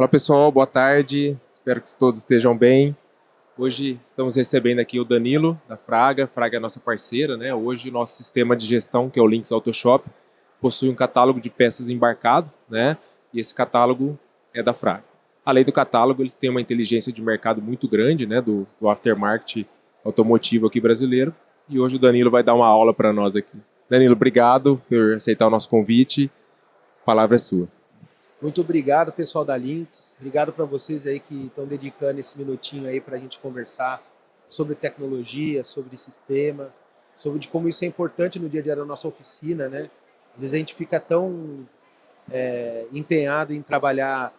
Fala pessoal, boa tarde, espero que todos estejam bem. Hoje estamos recebendo aqui o Danilo da Fraga. Fraga é a nossa parceira, né? Hoje o nosso sistema de gestão, que é o Lynx Autoshop, possui um catálogo de peças embarcado, né? E esse catálogo é da Fraga. Além do catálogo, eles têm uma inteligência de mercado muito grande, né? Do aftermarket automotivo aqui brasileiro. E hoje o Danilo vai dar uma aula para nós aqui. Danilo, obrigado por aceitar o nosso convite. A palavra é sua. Muito obrigado, pessoal da Lynx. Obrigado para vocês aí que estão dedicando esse minutinho aí para a gente conversar sobre tecnologia, sobre sistema, sobre de como isso é importante no dia a dia da nossa oficina, né? Às vezes a gente fica tão empenhado em trabalhar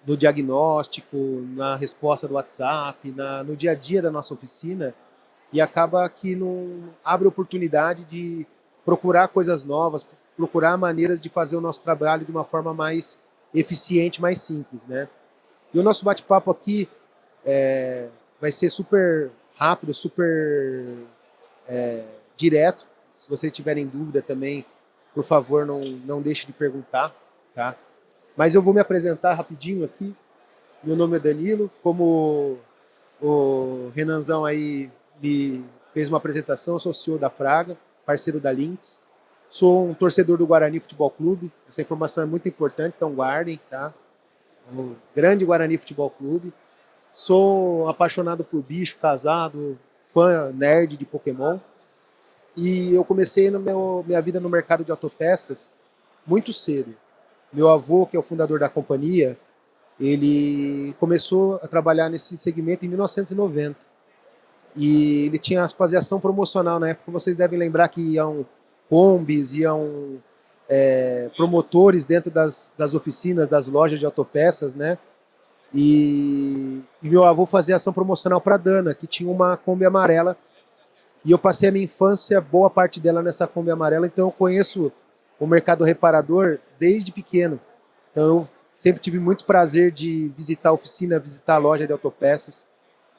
no diagnóstico, na resposta do WhatsApp, no dia a dia da nossa oficina e acaba que não abre oportunidade de procurar coisas novas, procurar maneiras de fazer o nosso trabalho de uma forma mais eficiente, mais simples, né? E o nosso bate-papo aqui vai ser super rápido, super direto. Se vocês tiverem dúvida também, por favor, não deixe de perguntar, tá? Mas eu vou me apresentar rapidinho aqui. Meu nome é Danilo, como o Renanzão aí me fez uma apresentação, eu sou CEO da Fraga, parceiro da Lynx. Sou um torcedor do Guarani Futebol Clube. Essa informação é muito importante, então guardem, tá? Um grande Guarani Futebol Clube. Sou apaixonado por bicho, casado, fã nerd de Pokémon. E eu comecei minha vida no mercado de autopeças muito cedo. Meu avô, que é o fundador da companhia, ele começou a trabalhar nesse segmento em 1990. E ele tinha fazer ação promocional na época. Vocês devem lembrar que iam combis, iam promotores dentro das oficinas, das lojas de autopeças, né? E meu avô fazia ação promocional para a Dana, que tinha uma Kombi amarela. E eu passei a minha infância, boa parte dela nessa Kombi amarela, então eu conheço o mercado reparador desde pequeno. Então eu sempre tive muito prazer de visitar a oficina, visitar a loja de autopeças.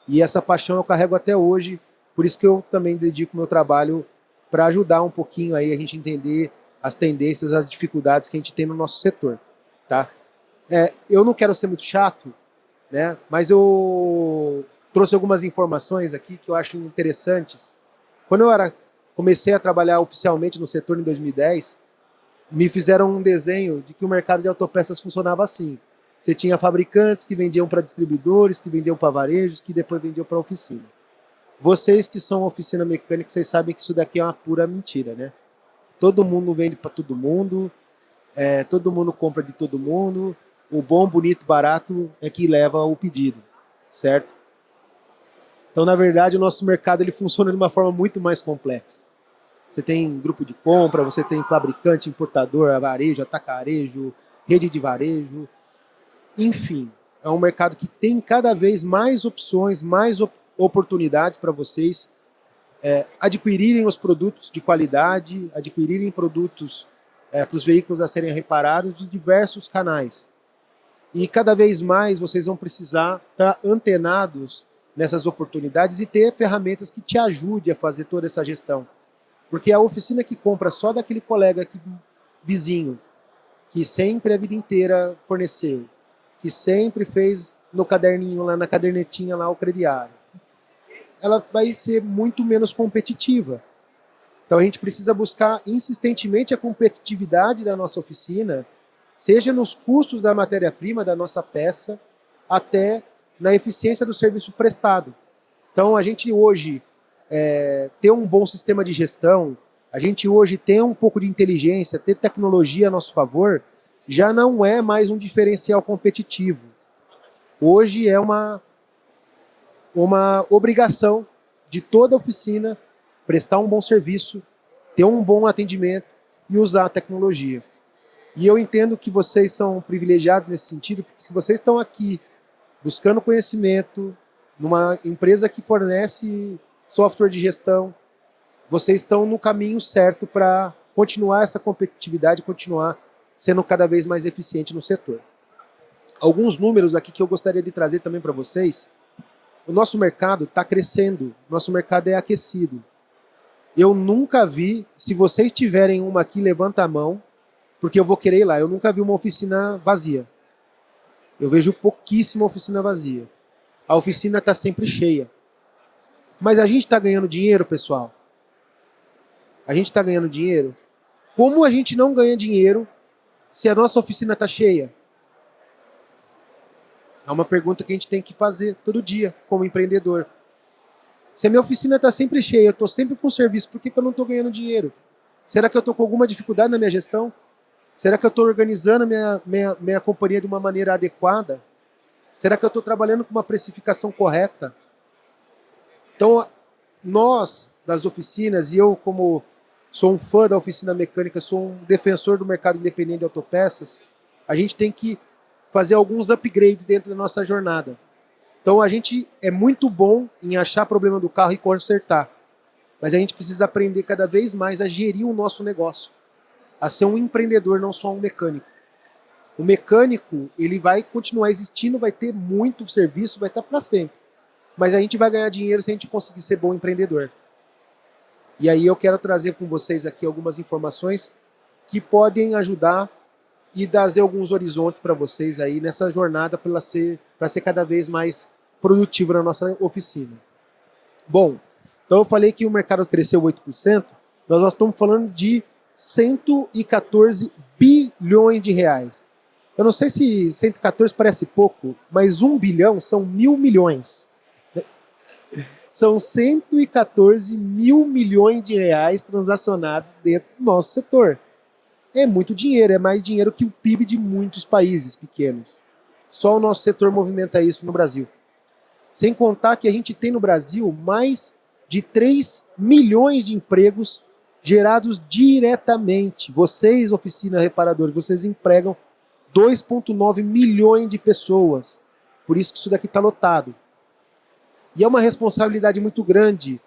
E essa paixão eu carrego até hoje, por isso que eu também dedico meu trabalho para ajudar um pouquinho aí a gente entender as tendências, as dificuldades que a gente tem no nosso setor, tá? Eu não quero ser muito chato, né? Mas eu trouxe algumas informações aqui que eu acho interessantes. Quando comecei a trabalhar oficialmente no setor em 2010, me fizeram um desenho de que o mercado de autopeças funcionava assim. Você tinha fabricantes que vendiam para distribuidores, que vendiam para varejos, que depois vendiam para oficina. Vocês que são oficina mecânica, vocês sabem que isso daqui é uma pura mentira, né? Todo mundo vende para todo mundo compra de todo mundo. O bom, bonito, barato é que leva o pedido, certo? Então, na verdade, o nosso mercado ele funciona de uma forma muito mais complexa. Você tem grupo de compra, você tem fabricante, importador, varejo, atacarejo, rede de varejo. Enfim, é um mercado que tem cada vez mais opções, mais oportunidades para vocês adquirirem os produtos de qualidade, adquirirem produtos para os veículos a serem reparados de diversos canais. E cada vez mais vocês vão precisar estar antenados nessas oportunidades e ter ferramentas que te ajudem a fazer toda essa gestão. Porque a oficina que compra só daquele colega vizinho, que sempre a vida inteira forneceu, que sempre fez no caderninho, lá na cadernetinha, lá o crediário, ela vai ser muito menos competitiva. Então a gente precisa buscar insistentemente a competitividade da nossa oficina, seja nos custos da matéria-prima da nossa peça, até na eficiência do serviço prestado. Então a gente hoje ter um bom sistema de gestão, a gente hoje ter um pouco de inteligência, ter tecnologia a nosso favor, já não é mais um diferencial competitivo. Hoje é uma obrigação de toda oficina prestar um bom serviço, ter um bom atendimento e usar a tecnologia. E eu entendo que vocês são privilegiados nesse sentido, porque se vocês estão aqui buscando conhecimento numa empresa que fornece software de gestão, vocês estão no caminho certo para continuar essa competitividade, continuar sendo cada vez mais eficiente no setor. Alguns números aqui que eu gostaria de trazer também para vocês. O nosso mercado está crescendo, nosso mercado é aquecido. Eu nunca vi, se vocês tiverem uma aqui, levanta a mão, porque eu vou querer ir lá. Eu nunca vi uma oficina vazia. Eu vejo pouquíssima oficina vazia. A oficina está sempre cheia. Mas a gente está ganhando dinheiro, pessoal? A gente está ganhando dinheiro? Como a gente não ganha dinheiro se a nossa oficina está cheia? É uma pergunta que a gente tem que fazer todo dia, como empreendedor. Se a minha oficina está sempre cheia, eu estou sempre com serviço, por que eu não estou ganhando dinheiro? Será que eu estou com alguma dificuldade na minha gestão? Será que eu estou organizando minha companhia de uma maneira adequada? Será que eu estou trabalhando com uma precificação correta? Então, nós, das oficinas, e eu como sou um fã da oficina mecânica, sou um defensor do mercado independente de autopeças, a gente tem que fazer alguns upgrades dentro da nossa jornada. Então, a gente é muito bom em achar problema do carro e consertar, mas a gente precisa aprender cada vez mais a gerir o nosso negócio, a ser um empreendedor, não só um mecânico. O mecânico, ele vai continuar existindo, vai ter muito serviço, vai estar para sempre. Mas a gente vai ganhar dinheiro se a gente conseguir ser bom empreendedor. E aí eu quero trazer com vocês aqui algumas informações que podem ajudar e trazer alguns horizontes para vocês aí nessa jornada para ser cada vez mais produtivo na nossa oficina. Bom, então eu falei que o mercado cresceu 8%, nós estamos falando de 114 bilhões de reais. Eu não sei se 114 parece pouco, mas 1 bilhão são 1.000 milhões. São 114 mil milhões de reais transacionados dentro do nosso setor. É muito dinheiro, é mais dinheiro que o PIB de muitos países pequenos. Só o nosso setor movimenta isso no Brasil. Sem contar que a gente tem no Brasil mais de 3 milhões de empregos gerados diretamente. Vocês, oficina reparadores, vocês empregam 2,9 milhões de pessoas. Por isso que isso daqui está lotado. E é uma responsabilidade muito grande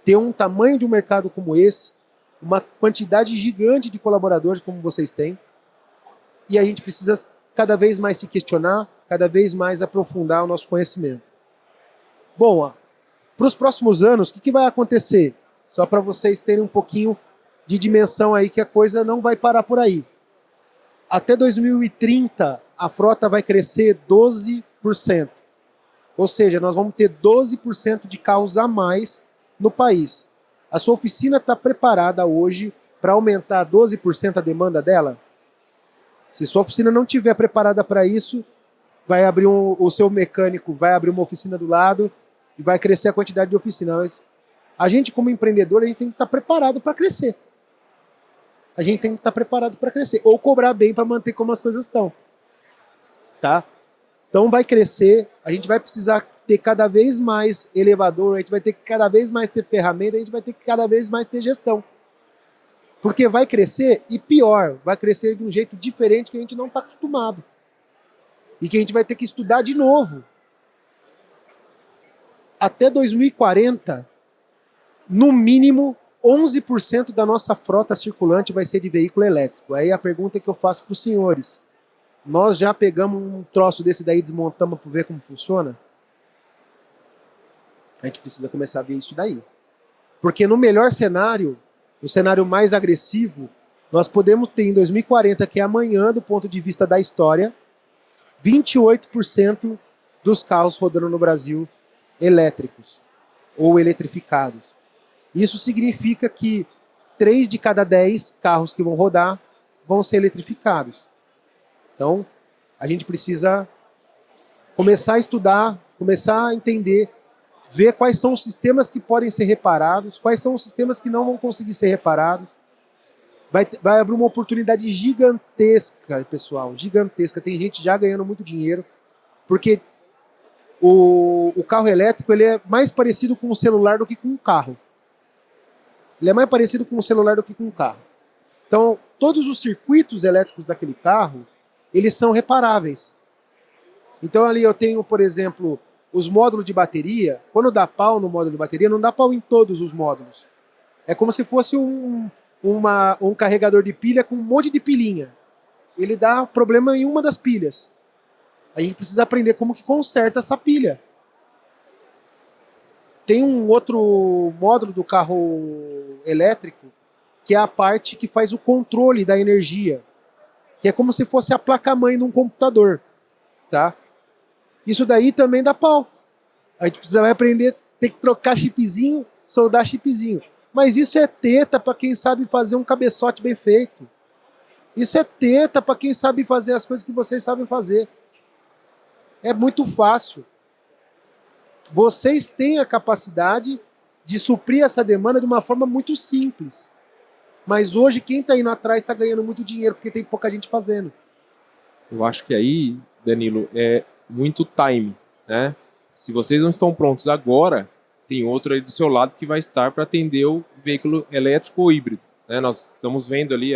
ter um tamanho de um mercado como esse, uma quantidade gigante de colaboradores como vocês têm, e a gente precisa cada vez mais se questionar, cada vez mais aprofundar o nosso conhecimento. Bom, para os próximos anos, o que vai acontecer? Só para vocês terem um pouquinho de dimensão aí, que a coisa não vai parar por aí. Até 2030, a frota vai crescer 12%. Ou seja, nós vamos ter 12% de carros a mais no país. A sua oficina está preparada hoje para aumentar 12% a demanda dela? Se sua oficina não estiver preparada para isso, vai abrir o seu mecânico, vai abrir uma oficina do lado e vai crescer a quantidade de oficina. Mas a gente, como empreendedor, a gente tem que estar preparado para crescer. A gente tem que estar preparado para crescer. Ou cobrar bem para manter como as coisas estão. Tá? Então vai crescer, a gente vai precisar ter cada vez mais elevador, a gente vai ter que cada vez mais ter ferramenta, a gente vai ter que cada vez mais ter gestão. Porque vai crescer, e pior, vai crescer de um jeito diferente que a gente não está acostumado. E que a gente vai ter que estudar de novo. Até 2040, no mínimo, 11% da nossa frota circulante vai ser de veículo elétrico. Aí a pergunta que eu faço para os senhores: nós já pegamos um troço desse daí, desmontamos para ver como funciona? A gente precisa começar a ver isso daí. Porque no melhor cenário, o cenário mais agressivo, nós podemos ter em 2040, que é amanhã, do ponto de vista da história, 28% dos carros rodando no Brasil elétricos ou eletrificados. Isso significa que 3 de cada 10 carros que vão rodar vão ser eletrificados. Então, a gente precisa começar a estudar, começar a entender, ver quais são os sistemas que podem ser reparados, quais são os sistemas que não vão conseguir ser reparados. Vai abrir uma oportunidade gigantesca, pessoal, gigantesca. Tem gente já ganhando muito dinheiro, porque o carro elétrico ele é mais parecido com um celular do que com um carro. Ele é mais parecido com um celular do que com um carro. Então, todos os circuitos elétricos daquele carro, eles são reparáveis. Então ali eu tenho, por exemplo, os módulos de bateria. Quando dá pau no módulo de bateria, não dá pau em todos os módulos. É como se fosse um carregador de pilha com um monte de pilinha. Ele dá problema em uma das pilhas. A gente precisa aprender como que conserta essa pilha. Tem um outro módulo do carro elétrico, que é a parte que faz o controle da energia, que é como se fosse a placa-mãe de um computador. tá? Isso daí também dá pau. A gente vai aprender, ter que trocar chipzinho, soldar chipzinho. Mas isso é teta para quem sabe fazer um cabeçote bem feito. Isso é teta para quem sabe fazer as coisas que vocês sabem fazer. É muito fácil. Vocês têm a capacidade de suprir essa demanda de uma forma muito simples. Mas hoje quem está indo atrás está ganhando muito dinheiro porque tem pouca gente fazendo. Eu acho que aí, Danilo, é muito time, né? Se vocês não estão prontos agora, tem outro aí do seu lado que vai estar para atender o veículo elétrico ou híbrido, né? Nós estamos vendo ali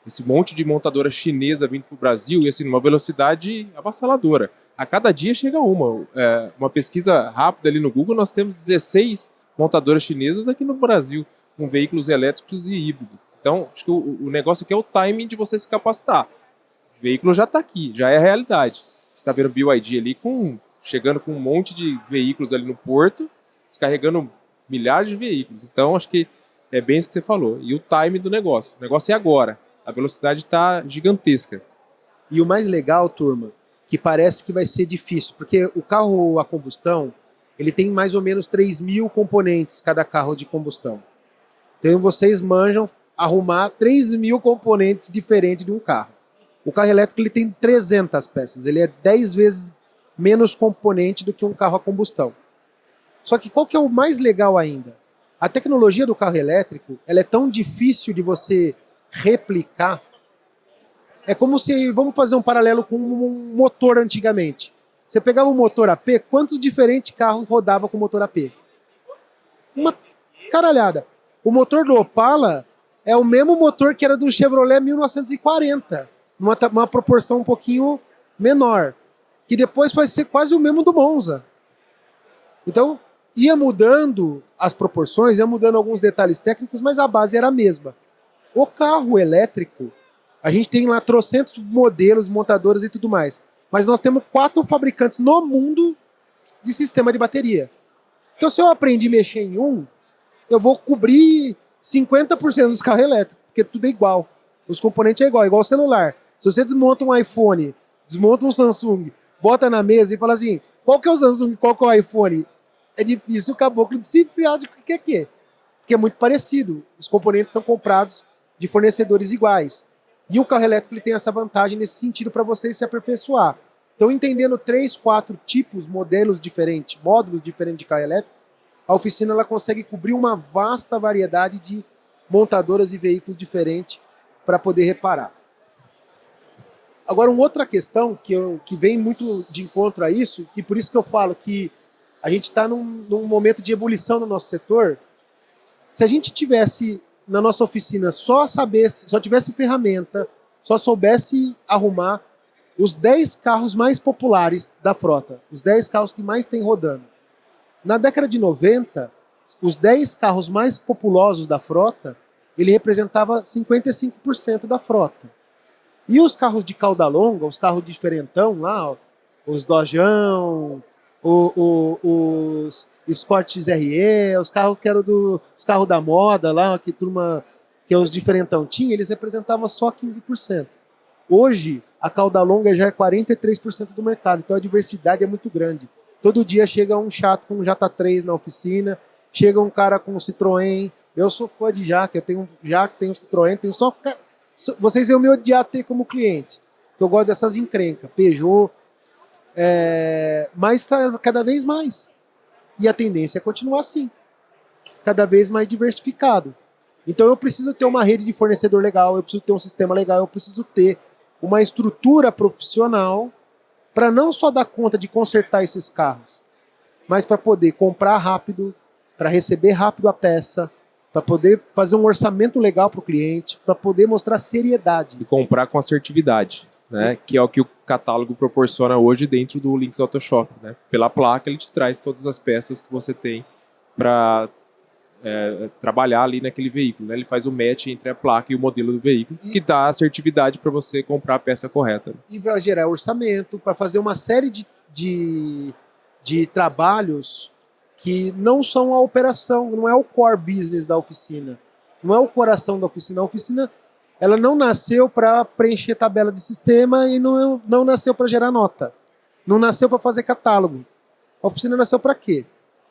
esse monte de montadora chinesa vindo para o Brasil e assim, numa velocidade avassaladora. A cada dia chega uma pesquisa rápida ali no Google, nós temos 16 montadoras chinesas aqui no Brasil, com veículos elétricos e híbridos. Então, acho que o negócio aqui é o timing de você se capacitar. O veículo já está aqui, já é a realidade. Você está vendo o BYD ali chegando com um monte de veículos ali no porto, descarregando milhares de veículos. Então, acho que é bem isso que você falou. E o time do negócio. O negócio é agora. A velocidade está gigantesca. E o mais legal, turma, que parece que vai ser difícil, porque o carro a combustão, ele tem mais ou menos 3.000 componentes, cada carro de combustão. Então vocês manjam arrumar 3.000 componentes diferentes de um carro. O carro elétrico ele tem 300 peças, ele é 10 vezes menos componente do que um carro a combustão. Só que qual que é o mais legal ainda? A tecnologia do carro elétrico ela é tão difícil de você replicar. É como se, vamos fazer um paralelo com um motor antigamente. Você pegava um motor AP, quantos diferentes carros rodava com motor AP? Uma caralhada. O motor do Opala é o mesmo motor que era do Chevrolet 1940, numa proporção um pouquinho menor, que depois vai ser quase o mesmo do Monza. Então, ia mudando as proporções, ia mudando alguns detalhes técnicos, mas a base era a mesma. O carro elétrico, a gente tem lá trocentos modelos, montadoras e tudo mais, mas nós temos 4 fabricantes no mundo de sistema de bateria. Então, se eu aprendi a mexer em um, eu vou cobrir 50% dos carros elétricos, porque tudo é igual. Os componentes é igual o celular. Se você desmonta um iPhone, desmonta um Samsung, bota na mesa e fala assim, qual que é o Samsung e qual que é o iPhone? É difícil o caboclo decifrar de que é que é. Porque é muito parecido. Os componentes são comprados de fornecedores iguais. E o carro elétrico ele tem essa vantagem nesse sentido para você se aperfeiçoar. Então, entendendo 3, 4 tipos, modelos diferentes, módulos diferentes de carro elétrico, a oficina ela consegue cobrir uma vasta variedade de montadoras e veículos diferentes para poder reparar. Agora, uma outra questão que vem muito de encontro a isso, e por isso que eu falo que a gente está num momento de ebulição no nosso setor. Se a gente tivesse na nossa oficina só tivesse ferramenta, só soubesse arrumar os 10 carros mais populares da frota, os 10 carros que mais tem rodando. Na década de 90, os 10 carros mais populosos da frota, ele representava 55% da frota. E os carros de cauda longa, os carros diferentão lá, ó, os Dojão, os Escort XRE, os carros que eram os carros da moda lá, que é os diferentão tinha, eles representavam só 15%. Hoje, a cauda longa já é 43% do mercado, então a diversidade é muito grande. Todo dia chega um chato com um Jata3 na oficina, chega um cara com um Citroën. Eu sou fã de Jaque, eu tenho um Jaque, tenho um Citroën, tenho só... Vocês iam me odiar ter como cliente, eu gosto dessas encrencas, Peugeot, mas tá cada vez mais. E a tendência é continuar assim, cada vez mais diversificado. Então eu preciso ter uma rede de fornecedor legal, eu preciso ter um sistema legal, eu preciso ter uma estrutura profissional para não só dar conta de consertar esses carros, mas para poder comprar rápido, para receber rápido a peça, para poder fazer um orçamento legal para o cliente, para poder mostrar seriedade. E comprar com assertividade, né? Que é o que o catálogo proporciona hoje dentro do Lynx Auto Shop, né? Pela placa ele te traz todas as peças que você tem para trabalhar ali naquele veículo, né? Ele faz o match entre a placa e o modelo do veículo, que dá assertividade para você comprar a peça correta. E vai gerar orçamento para fazer uma série de trabalhos que não são a operação, não é o core business da oficina, não é o coração da oficina. A oficina ela não nasceu para preencher tabela de sistema e não nasceu para gerar nota. Não nasceu para fazer catálogo. A oficina nasceu para quê?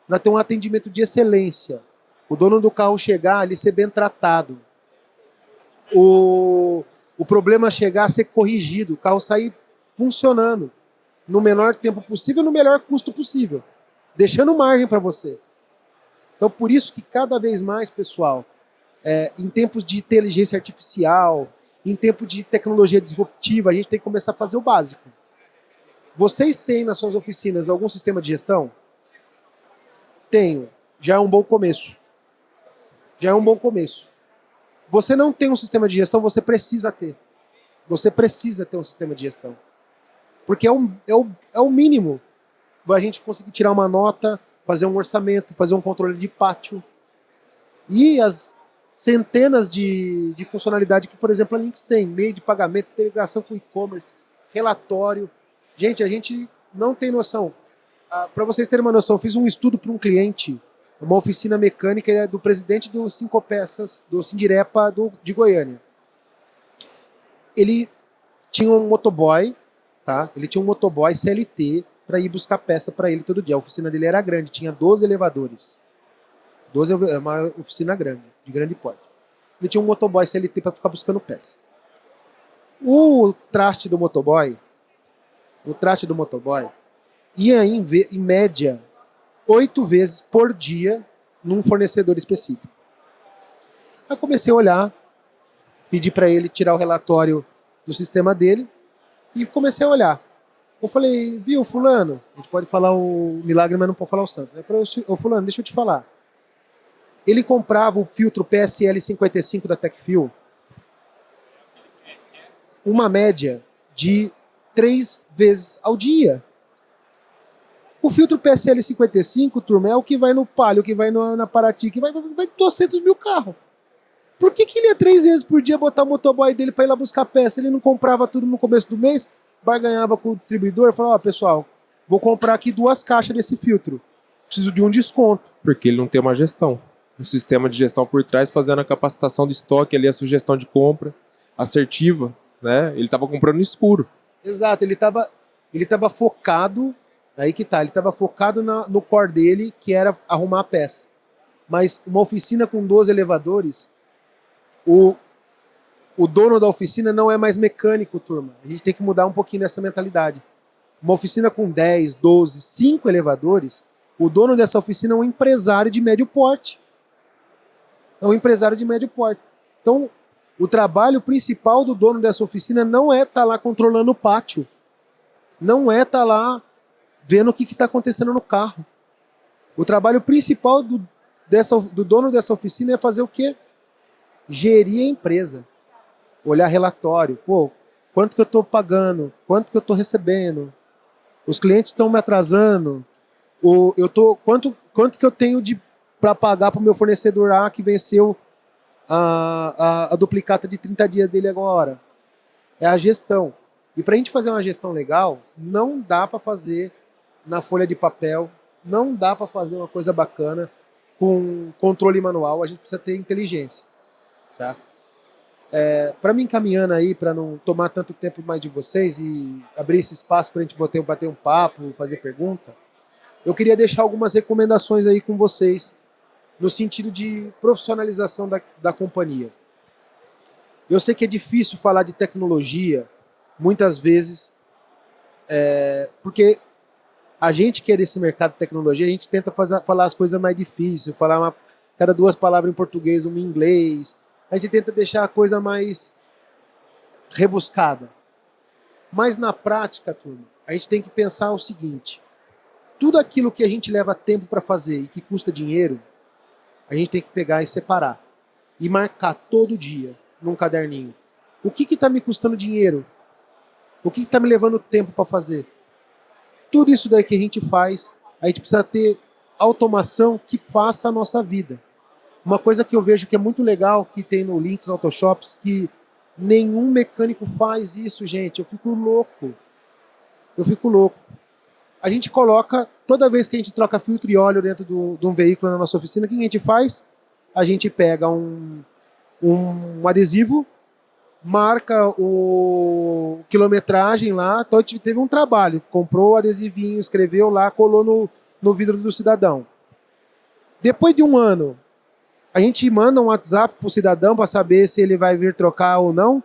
Para ter um atendimento de excelência. O dono do carro chegar, ele ser bem tratado. O problema chegar a ser corrigido, o carro sair funcionando no menor tempo possível, no melhor custo possível, deixando margem para você. Então, por isso que cada vez mais, pessoal, em tempos de inteligência artificial, em tempo de tecnologia disruptiva, a gente tem que começar a fazer o básico. Vocês têm nas suas oficinas algum sistema de gestão? Tenho. Já é um bom começo. Já é um bom começo. Você não tem um sistema de gestão, você precisa ter. Você precisa ter um sistema de gestão. Porque é o mínimo. A gente conseguir tirar uma nota, fazer um orçamento, fazer um controle de pátio. E as centenas de funcionalidades que, por exemplo, a Lynx tem. Meio de pagamento, integração com e-commerce, relatório. Gente, a gente não tem noção. Para vocês terem uma noção, eu fiz um estudo para um cliente, uma oficina mecânica do presidente do Cinco Peças, do Sindirepa de Goiânia. Ele tinha um motoboy, tá? Ele tinha um motoboy CLT para ir buscar peça para ele todo dia. A oficina dele era grande, tinha 12 elevadores. 12 é uma oficina grande, de grande porte. Ele tinha um motoboy CLT para ficar buscando peça. O traste do motoboy ia em média 8 vezes por dia num fornecedor específico. Aí comecei a olhar, pedi para ele tirar o relatório do sistema dele e comecei a olhar. Eu falei, viu, fulano, a gente pode falar o milagre, mas não pode falar o santo. Eu falei, ô fulano, deixa eu te falar. Ele comprava o filtro PSL 55 da Techfil, uma média de 3 vezes ao dia. O filtro PSL 55, turma, é o que vai no Palio, que vai na Paraty, que vai 200 mil carros. Por que ele ia 3 vezes por dia botar o motoboy dele para ir lá buscar peça? Ele não comprava tudo no começo do mês, barganhava com o distribuidor, falava, pessoal, vou comprar aqui 2 caixas desse filtro. Preciso de um desconto. Porque ele não tem uma gestão. Um sistema de gestão por trás, fazendo a capacitação do estoque, ali a sugestão de compra assertiva, né? Ele estava comprando no escuro. Exato, ele tava focado, aí que tá, ele estava focado no core dele, que era arrumar a peça. Mas uma oficina com 12 elevadores, o dono da oficina não é mais mecânico, turma. A gente tem que mudar um pouquinho dessa mentalidade. Uma oficina com 10, 12, 5 elevadores, o dono dessa oficina é um empresário de médio porte. É um empresário de médio porte. Então, o trabalho principal do dono dessa oficina não é estar lá controlando o pátio. Não é estar lá vendo o que está acontecendo no carro. O trabalho principal do dono dessa oficina é fazer o quê? Gerir a empresa. Olhar relatório. Pô, quanto que eu estou pagando? Quanto que eu estou recebendo? Os clientes estão me atrasando? Quanto que eu tenho para pagar para o meu fornecedor A que venceu a duplicata de 30 dias dele agora? É a gestão. E para a gente fazer uma gestão legal, não dá para fazer na folha de papel, não dá para fazer uma coisa bacana com controle manual, a gente precisa ter inteligência. Tá? Para me encaminhando aí, para não tomar tanto tempo mais de vocês e abrir esse espaço para a gente bater um papo, fazer pergunta, eu queria deixar algumas recomendações aí com vocês no sentido de profissionalização da companhia. Eu sei que é difícil falar de tecnologia, muitas vezes, porque a gente que é desse mercado de tecnologia, a gente tenta falar as coisas mais difíceis, falar cada 2 palavras em português, uma em inglês. A gente tenta deixar a coisa mais rebuscada. Mas na prática, turma, a gente tem que pensar o seguinte: tudo aquilo que a gente leva tempo para fazer e que custa dinheiro, a gente tem que pegar e separar. E marcar todo dia num caderninho. O que está me custando dinheiro? O que está me levando tempo para fazer? Tudo isso daí que a gente faz, a gente precisa ter automação que faça a nossa vida. Uma coisa que eu vejo que é muito legal, que tem no Lynx Autoshops, que nenhum mecânico faz isso, gente. Eu fico louco. A gente coloca, toda vez que a gente troca filtro e óleo dentro de um veículo na nossa oficina, o que a gente faz? A gente pega um adesivo marca o quilometragem lá, então a gente teve um trabalho, comprou o adesivinho, escreveu lá, colou no vidro do cidadão. Depois de um ano, a gente manda um WhatsApp pro cidadão para saber se ele vai vir trocar ou não.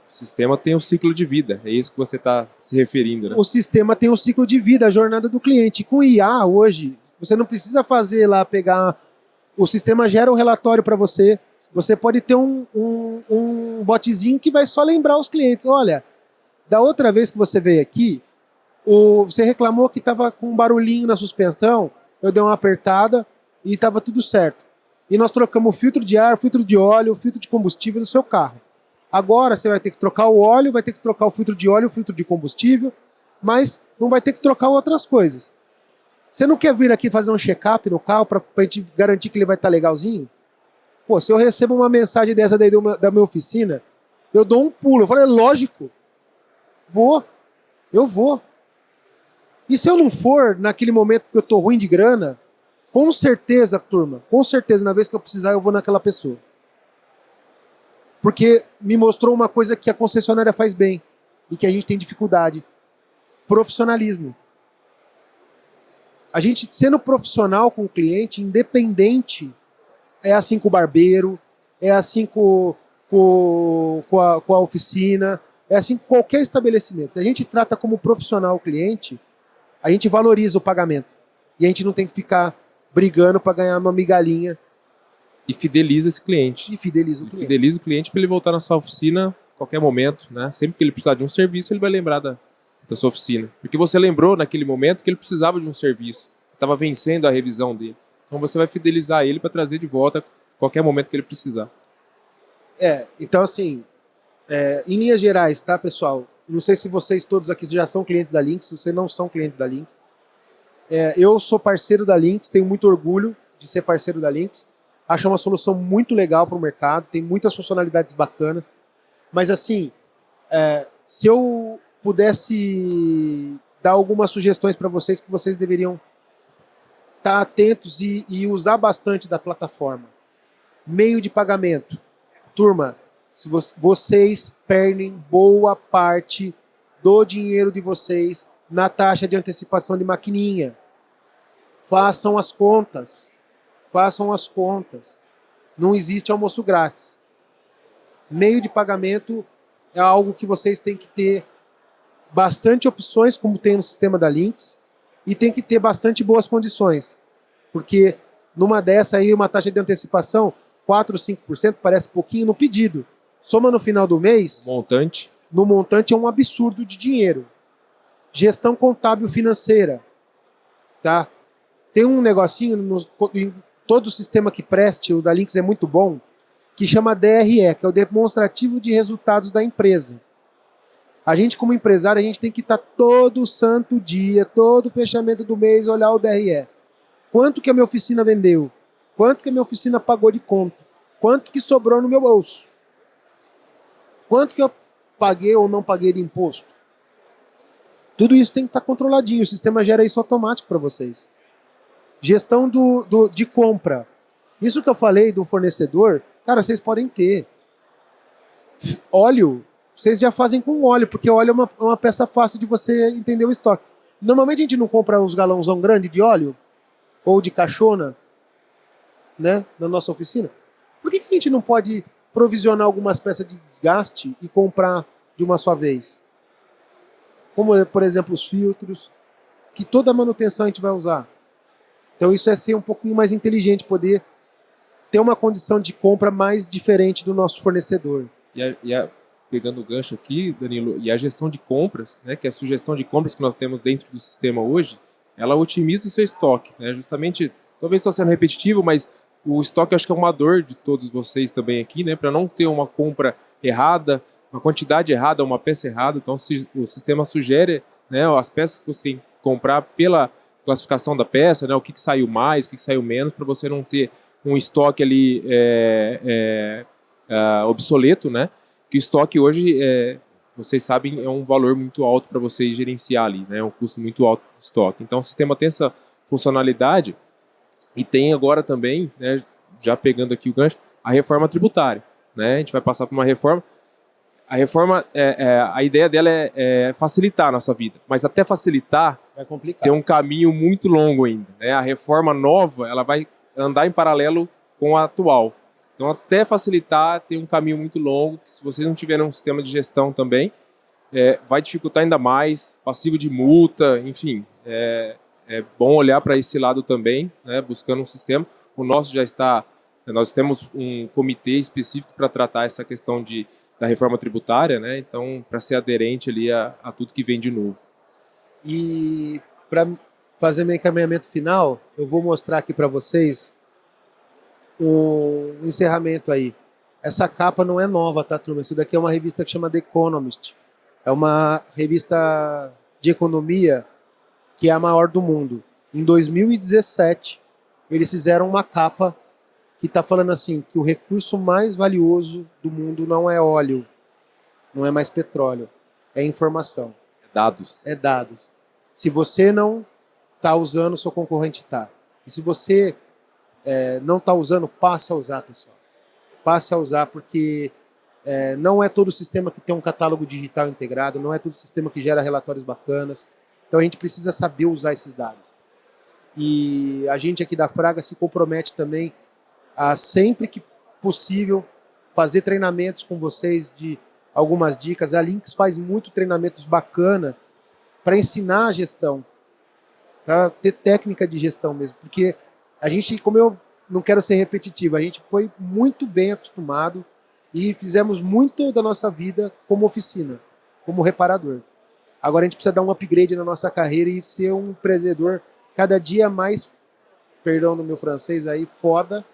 O sistema tem um ciclo de vida, é isso que você está se referindo, né? O sistema tem um ciclo de vida, a jornada do cliente. Com IA hoje, você não precisa fazer lá, pegar... O sistema gera um relatório para você. Você pode ter um botzinho que vai só lembrar os clientes. Olha, da outra vez que você veio aqui, você reclamou que estava com um barulhinho na suspensão, eu dei uma apertada e estava tudo certo. E nós trocamos o filtro de ar, filtro de óleo, filtro de combustível do seu carro. Agora você vai ter que trocar o óleo, vai ter que trocar o filtro de óleo, o filtro de combustível, mas não vai ter que trocar outras coisas. Você não quer vir aqui fazer um check-up no carro para a gente garantir que ele vai estar legalzinho? Pô, se eu recebo uma mensagem dessa daí da minha oficina, eu dou um pulo. Eu falei, lógico, eu vou. E se eu não for, naquele momento que eu tô ruim de grana, com certeza, turma, com certeza, na vez que eu precisar, eu vou naquela pessoa. Porque me mostrou uma coisa que a concessionária faz bem e que a gente tem dificuldade. Profissionalismo. A gente sendo profissional com o cliente, independente, é assim com o barbeiro, é assim com a oficina, é assim com qualquer estabelecimento. Se a gente trata como profissional o cliente, a gente valoriza o pagamento. E a gente não tem que ficar brigando para ganhar uma migalhinha. E fideliza esse cliente. E fideliza o cliente. Fideliza o cliente para ele voltar na sua oficina a qualquer momento, né? Sempre que ele precisar de um serviço, ele vai lembrar da sua oficina. Porque você lembrou naquele momento que ele precisava de um serviço. Estava vencendo a revisão dele. Então você vai fidelizar ele para trazer de volta a qualquer momento que ele precisar. Então assim, em linhas gerais, tá, pessoal? Não sei se vocês todos aqui já são clientes da Lynx, se vocês não são clientes da Lynx. Eu sou parceiro da Lynx, tenho muito orgulho de ser parceiro da Lynx. Acho uma solução muito legal para o mercado, tem muitas funcionalidades bacanas. Mas assim, se eu pudesse dar algumas sugestões para vocês que vocês deveriam estar atentos e usar bastante da plataforma. Meio de pagamento. Turma, se vocês perdem boa parte do dinheiro de vocês na taxa de antecipação de maquininha. Façam as contas. Façam as contas. Não existe almoço grátis. Meio de pagamento é algo que vocês têm que ter bastante opções, como tem no sistema da Lynx, e tem que ter bastante boas condições. Porque numa dessa aí, uma taxa de antecipação, 4 ou 5%, parece pouquinho no pedido. Soma no final do mês, no montante é um absurdo de dinheiro. Gestão contábil financeira. Tá? Tem um negocinho em todo o sistema que preste, o da Lynx é muito bom, que chama DRE, que é o demonstrativo de resultados da empresa. A gente, como empresário, a gente tem que estar todo santo dia, todo fechamento do mês, olhar o DRE. Quanto que a minha oficina vendeu? Quanto que a minha oficina pagou de conta? Quanto que sobrou no meu bolso? Quanto que eu paguei ou não paguei de imposto? Tudo isso tem que estar controladinho. O sistema gera isso automático para vocês. Gestão de compra. Isso que eu falei do fornecedor, cara, vocês podem ter. Óleo, vocês já fazem com óleo, porque óleo é uma peça fácil de você entender o estoque. Normalmente a gente não compra uns galãozão grande de óleo, ou de caixona, né, na nossa oficina. Por que a gente não pode provisionar algumas peças de desgaste e comprar de uma só vez? Como, por exemplo, os filtros, que toda a manutenção a gente vai usar. Então isso é ser um pouquinho mais inteligente, poder ter uma condição de compra mais diferente do nosso fornecedor. Pegando o gancho aqui, Danilo, e a gestão de compras, né, que é a sugestão de compras que nós temos dentro do sistema hoje, ela otimiza o seu estoque, né? Justamente, talvez estou sendo repetitivo, mas o estoque acho que é uma dor de todos vocês também aqui, né? Para não ter uma compra errada, uma quantidade errada, uma peça errada. Então o sistema sugere, né, as peças que você tem que comprar pela classificação da peça, né, o que saiu mais, o que saiu menos, para você não ter um estoque ali obsoleto, né? Que o estoque hoje, vocês sabem, é um valor muito alto para vocês gerenciar ali, né? É um custo muito alto do estoque. Então o sistema tem essa funcionalidade e tem agora também, né, já pegando aqui o gancho, a reforma tributária. né? A gente vai passar por uma reforma. A reforma, a ideia dela é facilitar a nossa vida, mas até facilitar Vai complicar. tem um caminho muito longo ainda, né? A reforma nova, ela vai andar em paralelo com a atual. Então, até facilitar, tem um caminho muito longo, que se vocês não tiverem um sistema de gestão também, vai dificultar ainda mais, passivo de multa, enfim. É bom olhar para esse lado também, né? Buscando um sistema. O nosso já está... Nós temos um comitê específico para tratar essa questão da reforma tributária, né? Então, para ser aderente ali a tudo que vem de novo. E para fazer meu encaminhamento final, eu vou mostrar aqui para vocês um encerramento aí. Essa capa não é nova, tá, turma? Isso daqui é uma revista que chama The Economist. É uma revista de economia que é a maior do mundo. Em 2017, eles fizeram uma capa que está falando assim, que o recurso mais valioso do mundo não é óleo, não é mais petróleo, é informação. Dados. É dados. Se você não está usando, seu concorrente está. E se você não está usando, passe a usar, pessoal. Passe a usar, porque não é todo sistema que tem um catálogo digital integrado, não é todo sistema que gera relatórios bacanas. Então a gente precisa saber usar esses dados. E a gente aqui da Fraga se compromete também a, sempre que possível, fazer treinamentos com vocês de algumas dicas. A Lynx faz muito treinamentos bacana para ensinar a gestão, para ter técnica de gestão mesmo, porque a gente, como eu não quero ser repetitivo, a gente foi muito bem acostumado e fizemos muito da nossa vida como oficina, como reparador. Agora a gente precisa dar um upgrade na nossa carreira e ser um empreendedor cada dia mais, perdão do meu francês aí, foda,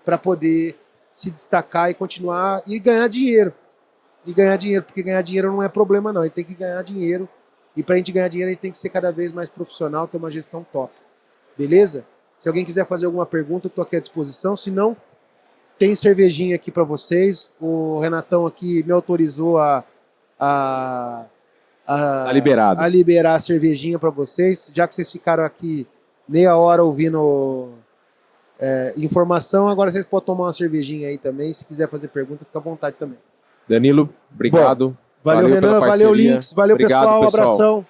para poder se destacar e continuar e ganhar dinheiro. E ganhar dinheiro, porque ganhar dinheiro não é problema não, a gente tem que ganhar dinheiro. E para a gente ganhar dinheiro, a gente tem que ser cada vez mais profissional, ter uma gestão top. Beleza? Se alguém quiser fazer alguma pergunta, eu estou aqui à disposição. Se não, tem cervejinha aqui para vocês. O Renatão aqui me autorizou Tá liberado. a liberar a cervejinha para vocês. Já que vocês ficaram aqui meia hora ouvindo informação, agora vocês podem tomar uma cervejinha aí também. Se quiser fazer pergunta, fica à vontade também. Danilo, obrigado. Bom, valeu Renan, valeu Lynx, valeu obrigado, pessoal, um abração.